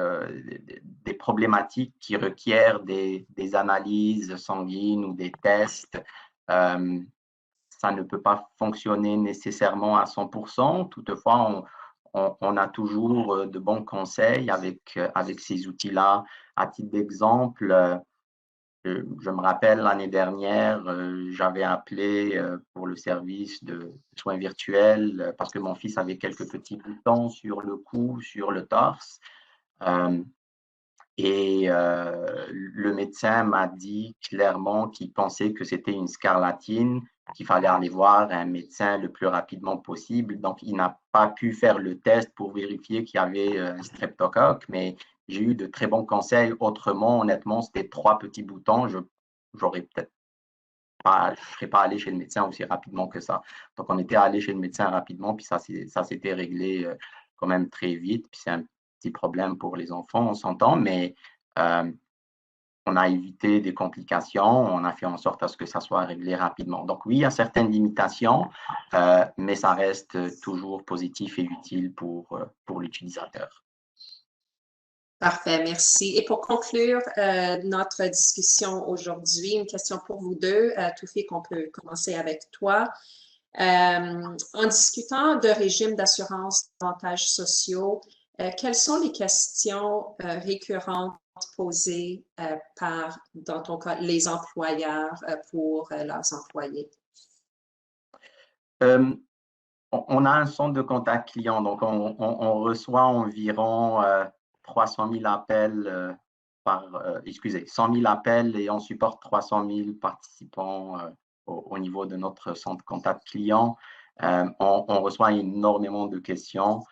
problématiques qui requièrent des analyses sanguines ou des tests, ça ne peut pas fonctionner nécessairement à 100%. Toutefois, on a toujours de bons conseils avec ces outils-là. À titre d'exemple, je me rappelle l'année dernière, j'avais appelé pour le service de soins virtuels parce que mon fils avait quelques petits boutons sur le cou, sur le torse. Le médecin m'a dit clairement qu'il pensait que c'était une scarlatine, qu'il fallait aller voir un médecin le plus rapidement possible. Donc, il n'a pas pu faire le test pour vérifier qu'il y avait un streptocoque, mais j'ai eu de très bons conseils. Autrement, honnêtement, c'était 3 petits boutons. J'aurais peut-être pas, je ne serais pas allé chez le médecin aussi rapidement que ça. Donc, on était allé chez le médecin rapidement, puis ça s'était réglé quand même très vite. Puis c'est un petit problème pour les enfants, on s'entend, mais on a évité des complications, on a fait en sorte à ce que ça soit réglé rapidement. Donc oui, il y a certaines limitations, mais ça reste toujours positif et utile pour l'utilisateur. Parfait, merci. Et pour conclure notre discussion aujourd'hui, une question pour vous deux. Toufik, on peut commencer avec toi. En discutant de régime d'assurance d'avantages sociaux, quelles sont les questions récurrentes posées par, dans ton cas, les employeurs pour leurs employés? On a un centre de contact client, donc on reçoit environ 300 000 appels 100 000 appels et on supporte 300 000 participants au niveau de notre centre de contact client. On reçoit énormément de questions.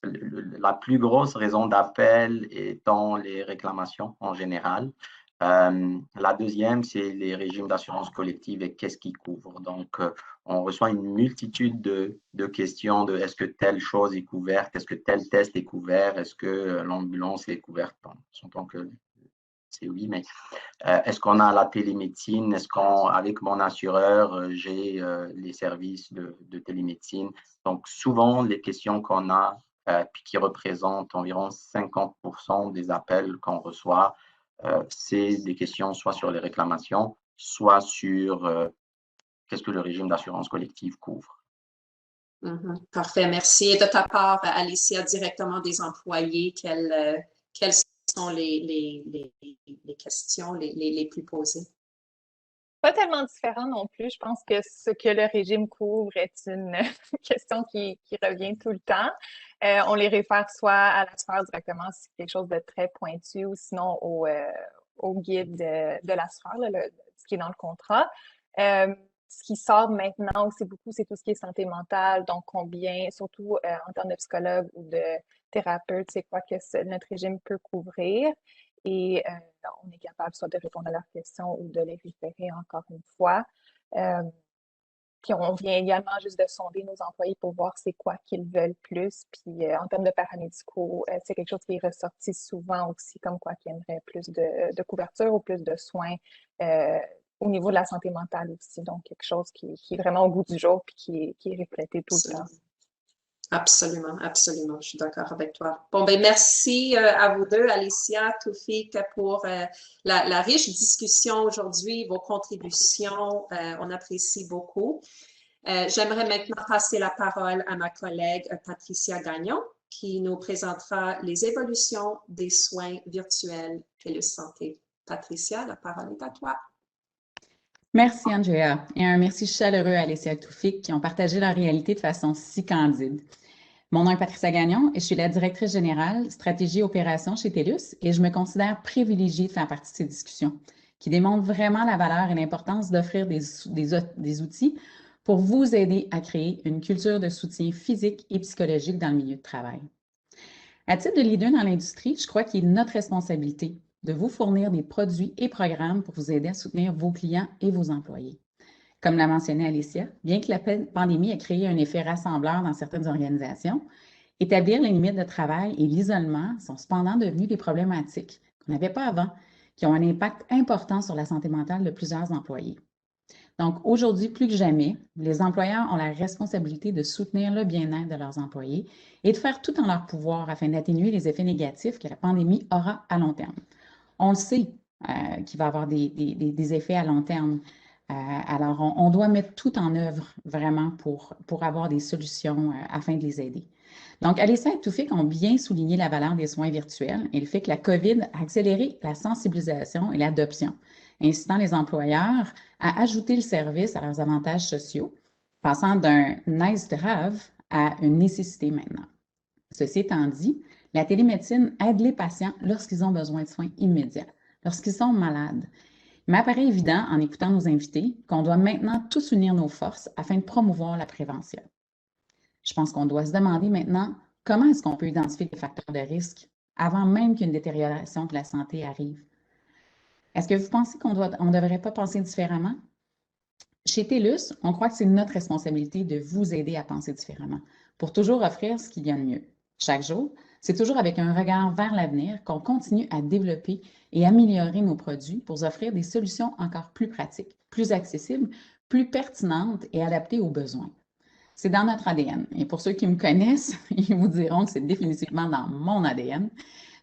La plus grosse raison d'appel étant les réclamations en général. La deuxième, c'est les régimes d'assurance collective et qu'est-ce qu'ils couvrent. Donc, on reçoit une multitude de questions de est-ce que telle chose est couverte, est-ce que tel test est couvert, est-ce que l'ambulance est couverte. Bon, j'entends que c'est oui, mais est-ce qu'on a la télémédecine? Est-ce qu'avec mon assureur, j'ai les services de télémédecine? Donc, souvent, les questions qu'on a, puis qui représentent environ 50% des appels qu'on reçoit, c'est des questions soit sur les réclamations, soit sur qu'est-ce que le régime d'assurance collective couvre. Parfait, merci. Et de ta part, Alicia, directement des employés, quelles sont les questions les plus posées? Pas tellement différent non plus. Je pense que ce que le régime couvre est une question qui revient tout le temps. On les réfère soit à l'assureur directement si c'est quelque chose de très pointu ou sinon au guide de l'assureur, ce qui est dans le contrat. Ce qui sort maintenant aussi beaucoup, c'est tout ce qui est santé mentale. Donc, combien, surtout en termes de psychologue ou de thérapeute, c'est quoi que notre régime peut couvrir. Et on est capable soit de répondre à leurs questions ou de les référer encore une fois. Puis on vient également juste de sonder nos employés pour voir c'est quoi qu'ils veulent plus. Puis en termes de paramédicaux, c'est quelque chose qui est ressorti souvent aussi, comme quoi qu'ils aimeraient plus de couverture ou plus de soins au niveau de la santé mentale aussi. Donc quelque chose qui est vraiment au goût du jour puis qui est reflété tout le temps. Absolument, absolument. Je suis d'accord avec toi. Bon, ben merci à vous deux, Alicia, Toufik, pour la riche discussion aujourd'hui, vos contributions. On apprécie beaucoup. J'aimerais maintenant passer la parole à ma collègue Patricia Gagnon, qui nous présentera les évolutions des soins virtuels Télésanté. Patricia, la parole est à toi. Merci, Andrea, et un merci chaleureux à Alicia et Toufik qui ont partagé leur réalité de façon si candide. Mon nom est Patricia Gagnon et je suis la directrice générale stratégie et opération chez TELUS et je me considère privilégiée de faire partie de ces discussions qui démontrent vraiment la valeur et l'importance d'offrir des outils pour vous aider à créer une culture de soutien physique et psychologique dans le milieu de travail. À titre de leader dans l'industrie, je crois qu'il est notre responsabilité de vous fournir des produits et programmes pour vous aider à soutenir vos clients et vos employés. Comme l'a mentionné Alicia, bien que la pandémie ait créé un effet rassembleur dans certaines organisations, établir les limites de travail et l'isolement sont cependant devenus des problématiques qu'on n'avait pas avant, qui ont un impact important sur la santé mentale de plusieurs employés. Donc, aujourd'hui, plus que jamais, les employeurs ont la responsabilité de soutenir le bien-être de leurs employés et de faire tout en leur pouvoir afin d'atténuer les effets négatifs que la pandémie aura à long terme. On le sait qu'il va y avoir des effets à long terme. Alors, on doit mettre tout en œuvre vraiment pour avoir des solutions afin de les aider. Donc, Alicia et Toufik ont bien souligné la valeur des soins virtuels et le fait que la COVID a accéléré la sensibilisation et l'adoption, incitant les employeurs à ajouter le service à leurs avantages sociaux, passant d'un nice to have à une nécessité maintenant. Ceci étant dit, la télémédecine aide les patients lorsqu'ils ont besoin de soins immédiats, lorsqu'ils sont malades. Il m'apparaît évident, en écoutant nos invités, qu'on doit maintenant tous unir nos forces afin de promouvoir la prévention. Je pense qu'on doit se demander maintenant comment est-ce qu'on peut identifier des facteurs de risque avant même qu'une détérioration de la santé arrive. Est-ce que vous pensez qu'on ne devrait pas penser différemment? Chez TELUS, on croit que c'est notre responsabilité de vous aider à penser différemment pour toujours offrir ce qu'il y a de mieux. Chaque jour, c'est toujours avec un regard vers l'avenir qu'on continue à développer et améliorer nos produits pour offrir des solutions encore plus pratiques, plus accessibles, plus pertinentes et adaptées aux besoins. C'est dans notre ADN. Et pour ceux qui me connaissent, ils vous diront que c'est définitivement dans mon ADN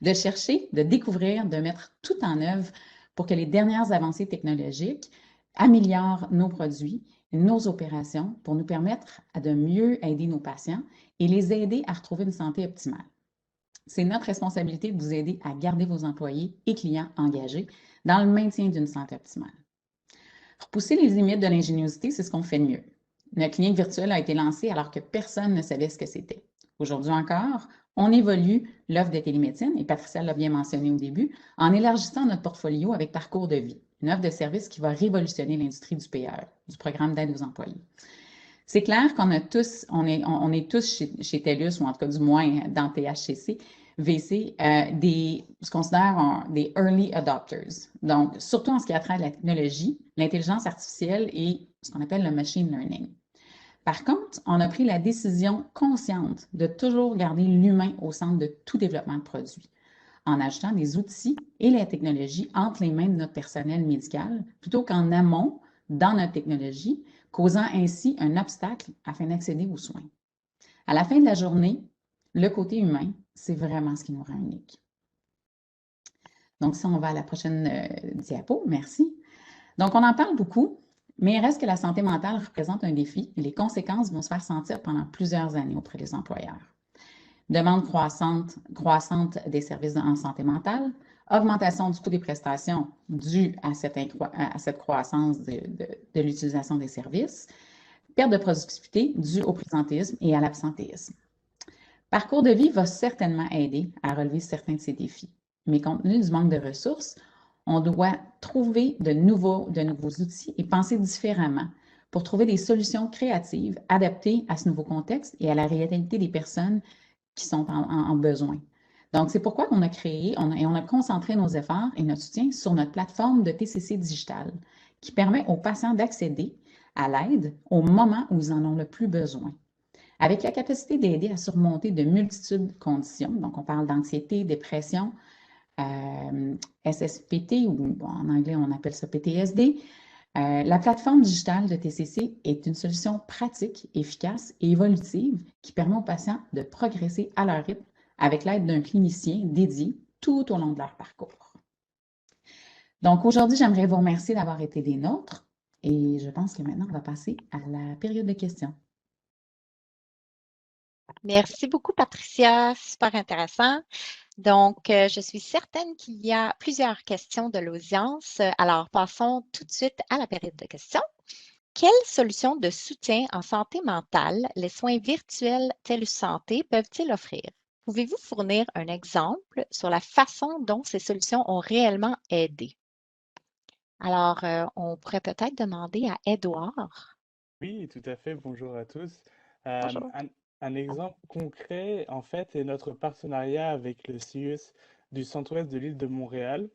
de chercher, de découvrir, de mettre tout en œuvre pour que les dernières avancées technologiques améliorent nos produits, nos opérations pour nous permettre de mieux aider nos patients et les aider à retrouver une santé optimale. C'est notre responsabilité de vous aider à garder vos employés et clients engagés dans le maintien d'une santé optimale. Repousser les limites de l'ingéniosité, c'est ce qu'on fait de mieux. Notre clinique virtuelle a été lancée alors que personne ne savait ce que c'était. Aujourd'hui encore, on évolue l'offre de télémédecine, et Patricia l'a bien mentionné au début, en élargissant notre portfolio avec Parcours de vie, une offre de service qui va révolutionner l'industrie du PAE, du programme d'aide aux employés. C'est clair qu'on a tous, on est tous chez TELUS, ou en tout cas du moins dans THCC, VC, se considère des early adopters. Donc, surtout en ce qui a trait à la technologie, l'intelligence artificielle et ce qu'on appelle le machine learning. Par contre, on a pris la décision consciente de toujours garder l'humain au centre de tout développement de produit, en ajoutant des outils et la technologie entre les mains de notre personnel médical, plutôt qu'en amont dans notre technologie, causant ainsi un obstacle afin d'accéder aux soins. À la fin de la journée, le côté humain, c'est vraiment ce qui nous rend unique. Donc, si on va à la prochaine diapo, merci. Donc, on en parle beaucoup, mais il reste que la santé mentale représente un défi et les conséquences vont se faire sentir pendant plusieurs années auprès des employeurs. Demande croissante des services en santé mentale, augmentation du coût des prestations due à cette croissance de l'utilisation des services, perte de productivité due au présentéisme et à l'absentéisme. Parcours de vie va certainement aider à relever certains de ces défis, mais compte tenu du manque de ressources, on doit trouver de nouveaux outils et penser différemment pour trouver des solutions créatives adaptées à ce nouveau contexte et à la réalité des personnes qui sont en besoin. Donc, c'est pourquoi on a créé et on a concentré nos efforts et notre soutien sur notre plateforme de TCC Digital qui permet aux patients d'accéder à l'aide au moment où ils en ont le plus besoin. Avec la capacité d'aider à surmonter de multitudes de conditions, donc on parle d'anxiété, dépression, SSPT, ou en anglais on appelle ça PTSD, la plateforme digitale de TCC est une solution pratique, efficace et évolutive qui permet aux patients de progresser à leur rythme avec l'aide d'un clinicien dédié tout au long de leur parcours. Donc aujourd'hui, j'aimerais vous remercier d'avoir été des nôtres et je pense que maintenant, on va passer à la période de questions. Merci beaucoup, Patricia. Super intéressant. Donc, je suis certaine qu'il y a plusieurs questions de l'audience. Alors, passons tout de suite à la période de questions. Quelles solutions de soutien en santé mentale les soins virtuels TELUS Santé peuvent-ils offrir? Pouvez-vous fournir un exemple sur la façon dont ces solutions ont réellement aidé? Alors, on pourrait peut-être demander à Édouard. Oui, tout à fait. Bonjour à tous. Bonjour. Un exemple concret, en fait, est notre partenariat avec le CIUS du centre-ouest de l'île de Montréal,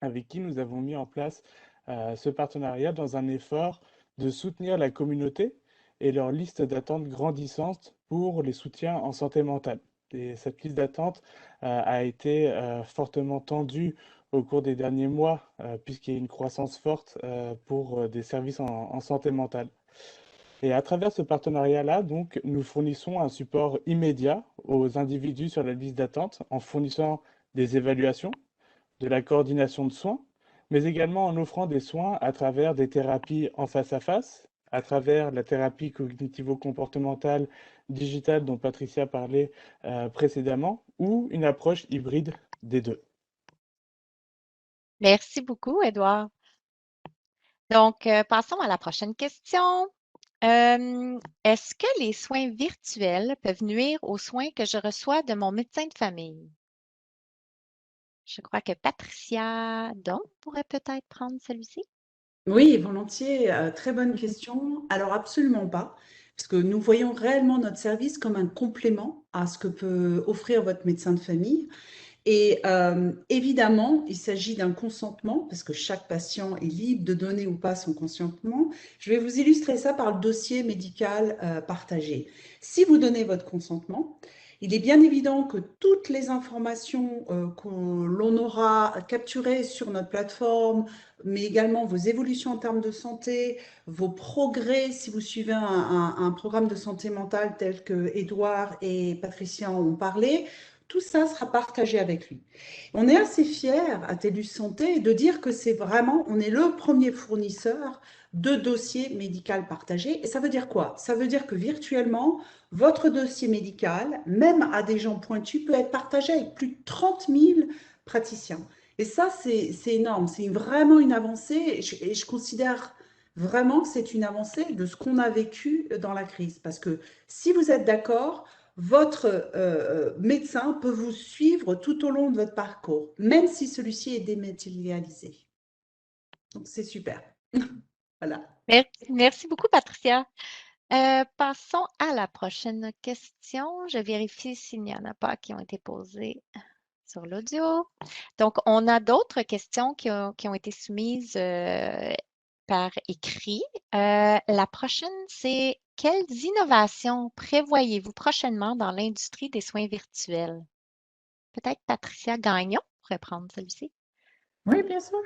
avec qui nous avons mis en place ce partenariat dans un effort de soutenir la communauté et leur liste d'attente grandissante pour les soutiens en santé mentale. Et cette liste d'attente a été fortement tendue au cours des derniers mois, puisqu'il y a une croissance forte pour des services en santé mentale. Et à travers ce partenariat-là, donc, nous fournissons un support immédiat aux individus sur la liste d'attente en fournissant des évaluations, de la coordination de soins, mais également en offrant des soins à travers des thérapies en face à face, à travers la thérapie cognitivo-comportementale digitale dont Patricia parlait précédemment, ou une approche hybride des deux. Merci beaucoup, Edouard. Donc, passons à la prochaine question. Est-ce que les soins virtuels peuvent nuire aux soins que je reçois de mon médecin de famille? Je crois que Patricia Don pourrait peut-être prendre celui-ci. Oui, volontiers. Très bonne question. Alors, absolument pas, parce que nous voyons réellement notre service comme un complément à ce que peut offrir votre médecin de famille. Et évidemment, il s'agit d'un consentement, parce que chaque patient est libre de donner ou pas son consentement. Je vais vous illustrer ça par le dossier médical partagé. Si vous donnez votre consentement, il est bien évident que toutes les informations que l'on aura capturées sur notre plateforme, mais également vos évolutions en termes de santé, vos progrès, si vous suivez un programme de santé mentale tel que Édouard et Patricia ont parlé, tout ça sera partagé avec lui. On est assez fiers à TELUS Santé de dire que c'est vraiment, on est le premier fournisseur de dossiers médicaux partagés. Et ça veut dire quoi? Ça veut dire que virtuellement, votre dossier médical, même à des gens pointus, peut être partagé avec plus de 30 000 praticiens. Et ça, c'est énorme. C'est vraiment une avancée. Et je considère vraiment que c'est une avancée de ce qu'on a vécu dans la crise. Parce que si vous êtes d'accord, votre médecin peut vous suivre tout au long de votre parcours, même si celui-ci est dématérialisé. Donc, c'est super. Voilà. Merci beaucoup, Patricia. Passons à la prochaine question. Je vérifie s'il n'y en a pas qui ont été posées sur l'audio. Donc, on a d'autres questions qui ont été soumises par écrit. La prochaine, c'est quelles innovations prévoyez-vous prochainement dans l'industrie des soins virtuels? Peut-être Patricia Gagnon pourrait prendre celui-ci. Oui, bien sûr.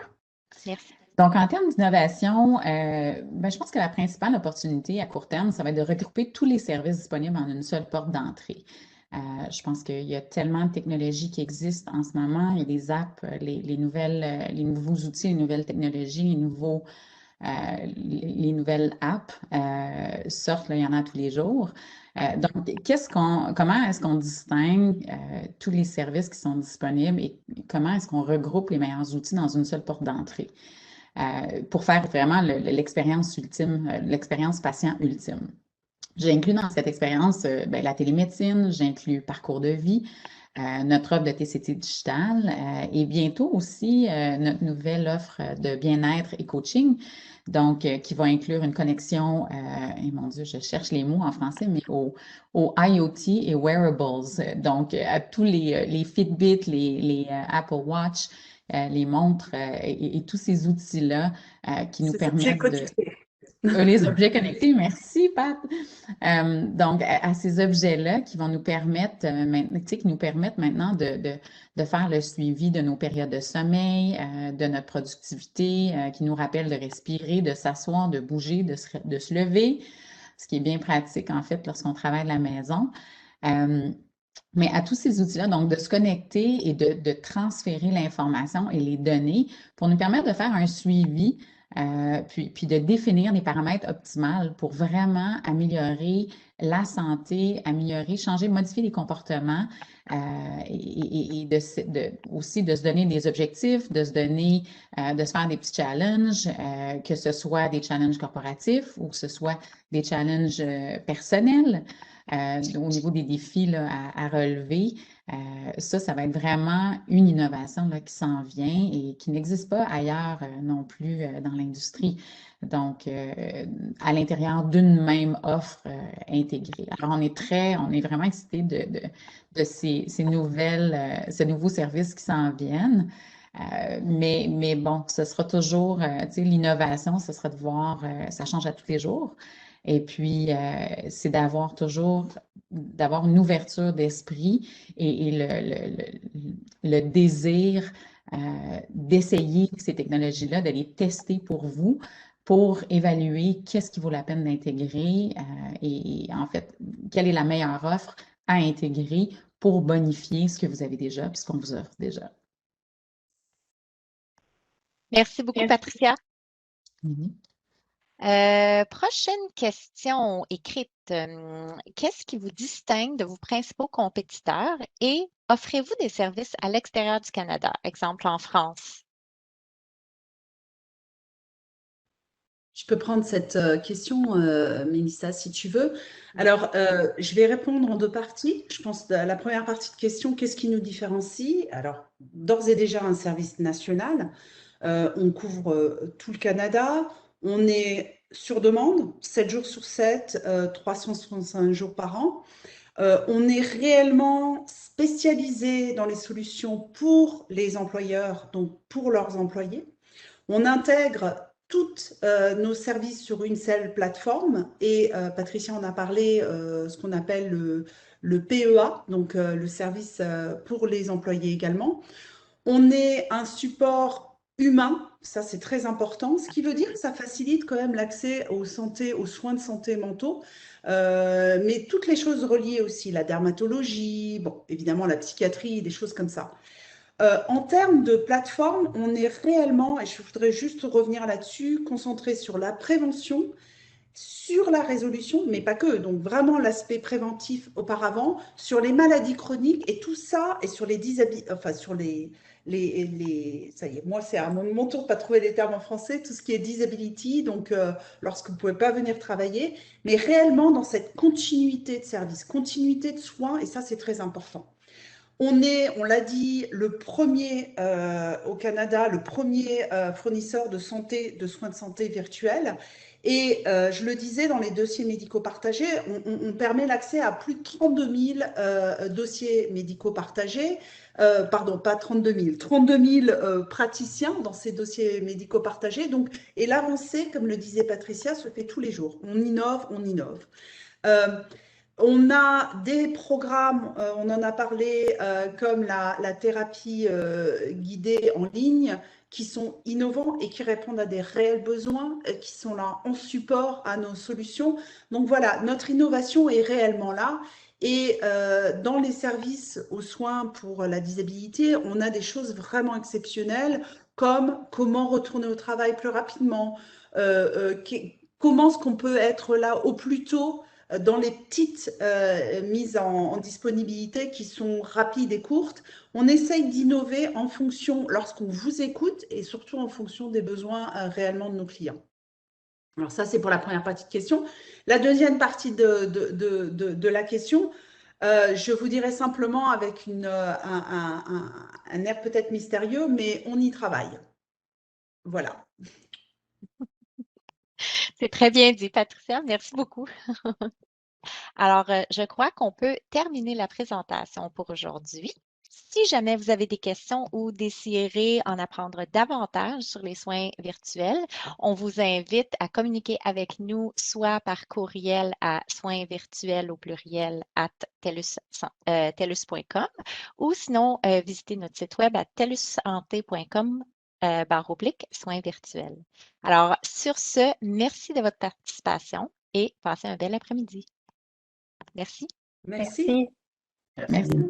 Merci. Donc, en termes d'innovation, je pense que la principale opportunité à court terme, ça va être de regrouper tous les services disponibles en une seule porte d'entrée. Je pense qu'il y a tellement de technologies qui existent en ce moment. Il y a des apps, les nouveaux outils, les nouvelles technologies, les nouvelles apps sortent, là, il y en a tous les jours. Donc, comment est-ce qu'on distingue tous les services qui sont disponibles et comment est-ce qu'on regroupe les meilleurs outils dans une seule porte d'entrée pour faire vraiment l'expérience ultime, l'expérience patient ultime? J'inclus dans cette expérience la télémédecine, j'inclus parcours de vie, notre offre de TCT digital et bientôt aussi notre nouvelle offre de bien-être et coaching, donc qui va inclure une connexion, et mon Dieu, je cherche les mots en français, mais au IoT et wearables, donc à tous les Fitbit, les Apple Watch, les montres et tous ces outils-là qui nous permettent de... Les objets connectés, merci Pat. Donc, à ces objets-là qui vont nous permettre, qui nous permettent maintenant de faire le suivi de nos périodes de sommeil, de notre productivité, qui nous rappellent de respirer, de s'asseoir, de bouger, de se lever, ce qui est bien pratique en fait lorsqu'on travaille de la maison. Mais à tous ces outils-là, donc de se connecter et de transférer l'information et les données pour nous permettre de faire un suivi puis de définir des paramètres optimales pour vraiment améliorer la santé, changer, modifier les comportements et aussi de se donner des objectifs, de se faire des petits challenges, que ce soit des challenges corporatifs ou que ce soit des challenges personnels. Au niveau des défis là, à relever, Ça va être vraiment une innovation là, qui s'en vient et qui n'existe pas ailleurs non plus dans l'industrie. Donc, à l'intérieur d'une même offre intégrée. Alors, on est vraiment excités de ces nouveaux services qui s'en viennent. Mais bon, ce sera toujours, tu sais, l'innovation, ce sera de voir, ça change à tous les jours. Et puis, c'est d'avoir une ouverture d'esprit et le désir d'essayer ces technologies-là, de les tester pour vous, pour évaluer qu'est-ce qui vaut la peine d'intégrer et en fait, quelle est la meilleure offre à intégrer pour bonifier ce que vous avez déjà puis ce qu'on vous offre déjà. Merci beaucoup, Merci. Patricia. Mhm. Prochaine question écrite. Qu'est-ce qui vous distingue de vos principaux compétiteurs et offrez-vous des services à l'extérieur du Canada, exemple en France? Je peux prendre cette question, Mélissa, si tu veux. Alors, je vais répondre en deux parties. Je pense que la première partie de question, qu'est-ce qui nous différencie? Alors, d'ores et déjà un service national. On couvre tout le Canada. On est sur demande, 7 jours sur 7, 365 jours par an. On est réellement spécialisé dans les solutions pour les employeurs, donc pour leurs employés. On intègre tous nos services sur une seule plateforme et Patricia en a parlé, ce qu'on appelle le PEA, donc le service pour les employés également. On est un support humain, ça c'est très important, ce qui veut dire que ça facilite quand même l'accès aux soins de santé mentaux, mais toutes les choses reliées aussi, la dermatologie, bon, évidemment la psychiatrie, des choses comme ça. En termes de plateforme, on est réellement, et je voudrais juste revenir là-dessus, concentré sur la prévention, sur la résolution, mais pas que, donc vraiment l'aspect préventif auparavant, sur les maladies chroniques et tout ça, et sur les enfin sur ça y est, moi c'est à mon tour de pas trouver les termes en français, tout ce qui est disability, donc lorsque vous ne pouvez pas venir travailler, mais réellement dans cette continuité de service, continuité de soins, et ça c'est très important. On l'a dit, le premier au Canada, le premier fournisseur de soins de santé virtuels. Et je le disais, dans les dossiers médicaux partagés, on permet l'accès à plus de 32 000 dossiers médicaux partagés. Pardon, pas 32 000, 32 000 praticiens dans ces dossiers médicaux partagés. Donc, et l'avancée, comme le disait Patricia, se fait tous les jours. On innove, on innove. On a des programmes, on en a parlé, comme la thérapie guidée en ligne, qui sont innovants et qui répondent à des réels besoins, qui sont là en support à nos solutions. Donc voilà, notre innovation est réellement là. Et dans les services aux soins pour la disabilité, on a des choses vraiment exceptionnelles, comme comment retourner au travail plus rapidement, comment est-ce qu'on peut être là au plus tôt dans les petites mises en disponibilité qui sont rapides et courtes. On essaye d'innover en fonction, lorsqu'on vous écoute, et surtout en fonction des besoins réellement de nos clients. Alors ça, c'est pour la première partie de question. La deuxième partie de la question, je vous dirais simplement avec un air peut-être mystérieux, mais on y travaille. Voilà. C'est très bien dit, Patricia. Merci beaucoup. Alors, je crois qu'on peut terminer la présentation pour aujourd'hui. Si jamais vous avez des questions ou désirez en apprendre davantage sur les soins virtuels, on vous invite à communiquer avec nous soit par courriel à soinsvirtuels au pluriel @telus.com ou sinon visiter notre site web à telussanté.com /soins virtuels. Alors, sur ce, merci de votre participation et passez un bel après-midi. Merci. Merci. Merci. Merci.